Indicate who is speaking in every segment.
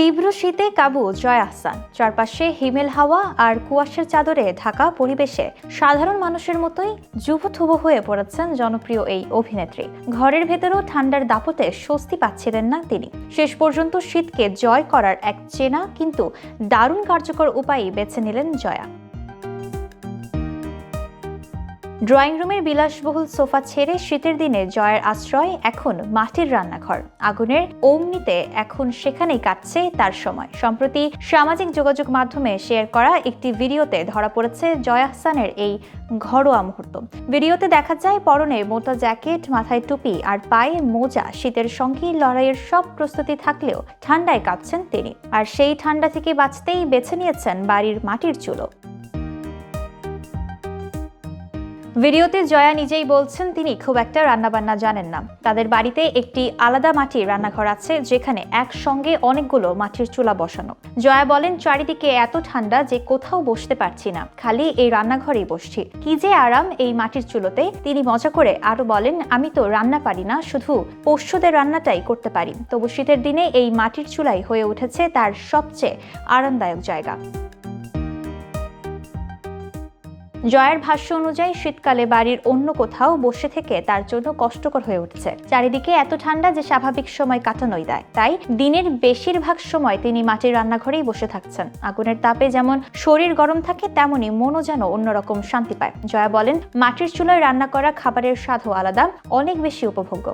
Speaker 1: তীব্র শীতে কাবু জয়া আহসান। চারপাশে হিমেল হাওয়া আর কুয়াশার চাদরে ঢাকা পরিবেশে সাধারণ মানুষের মতোই যুবথুবু হয়ে পড়েছেন জনপ্রিয় এই অভিনেত্রী। ঘরের ভেতরেও ঠান্ডার দাপটে স্বস্তি পাচ্ছিলেন না তিনি। শেষ পর্যন্ত শীতকে জয় করার এক চেনা কিন্তু দারুণ কার্যকর উপায় বেছে নিলেন জয়া। ড্রয়িং রুমের বিলাসবহুল সোফা ছেড়ে শীতের দিনে জয়ের আশ্রয় এখন মাটির রান্নাঘর। আগুনের অগ্নিতে এখন সেখানেই কাটছে তার সময়। সম্প্রতি সামাজিক যোগাযোগ মাধ্যমে শেয়ার করা একটি ভিডিওতে ধরা পড়েছে জয়া আহসানের এই ঘরোয়া মুহূর্ত। ভিডিওতে দেখা যায় পরনে মোটা জ্যাকেট, মাথায় টুপি আর পায়ে মোজা। শীতের সঙ্গে লড়াইয়ের সব প্রস্তুতি থাকলেও ঠান্ডায় কাঁপছেন তিনি। আর সেই ঠান্ডা থেকে বাঁচতেই বেছে নিয়েছেন বাড়ির মাটির চুলো। ভিডিওতে জয়া নিজেই বলছেন তিনি খুব একটা রান্নাবান্না জানেন না। তাদের বাড়িতে একটি আলাদা মাটির রান্নাঘর আছে যেখানে একসঙ্গে অনেকগুলো মাটির চুলা বসানো। জয়া বলেন, চারিদিকে এত ঠান্ডা যে কোথাও বসতে পারছি না, খালি এই রান্নাঘরেই বসছি। কি যে আরাম এই মাটির চুলোতে। তিনি মজা করে আরো বলেন, আমি তো রান্না পারি না, শুধু পোষ্যদের রান্নাটাই করতে পারি। তবু শীতের দিনে এই মাটির চুলাই হয়ে উঠেছে তার সবচেয়ে আরামদায়ক জায়গা। জয়ের ভাষ্য অনুযায়ী শীতকালে বাড়ির অন্য কোথাও বসে থেকে তার জন্য কষ্টকর হয়ে উঠছে। চারিদিকে এত ঠান্ডা যে স্বাভাবিক সময় কাটানোই দেয়। তাই দিনের বেশিরভাগ সময় তিনি মাটির রান্নাঘরেই বসে থাকছেন। আগুনের তাপে যেমন শরীর গরম থাকে, তেমনি মনও যেন অন্যরকম শান্তি পায়। জয়া বলেন, মাটির চুলায় রান্না করা খাবারের স্বাদও আলাদা, অনেক বেশি উপভোগ্য।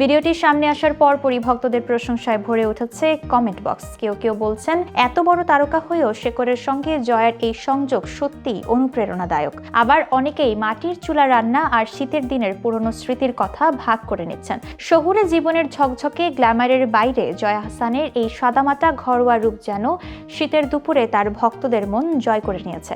Speaker 1: ভিডিওটির সামনে আসার পরপরই ভক্তদের প্রশংসায় ভরে উঠেছে কমেন্ট বক্স। কেউ কেউ বলছেন, এত বড় তারকা হয়েও শেকরের সঙ্গে জয়ের এই সংযোগ সত্যিই অনুপ্রেরণাদায়ক। আবার অনেকেই মাটির চুলা রান্না আর শীতের দিনের পুরনো স্মৃতির কথা ভাগ করে নিচ্ছেন। শহুরে জীবনের ঝকঝকে গ্ল্যামারের বাইরে জয়া আহসানের এই সাদামাটা ঘরোয়া রূপ যেন শীতের দুপুরে তার ভক্তদের মন জয় করে নিয়েছে।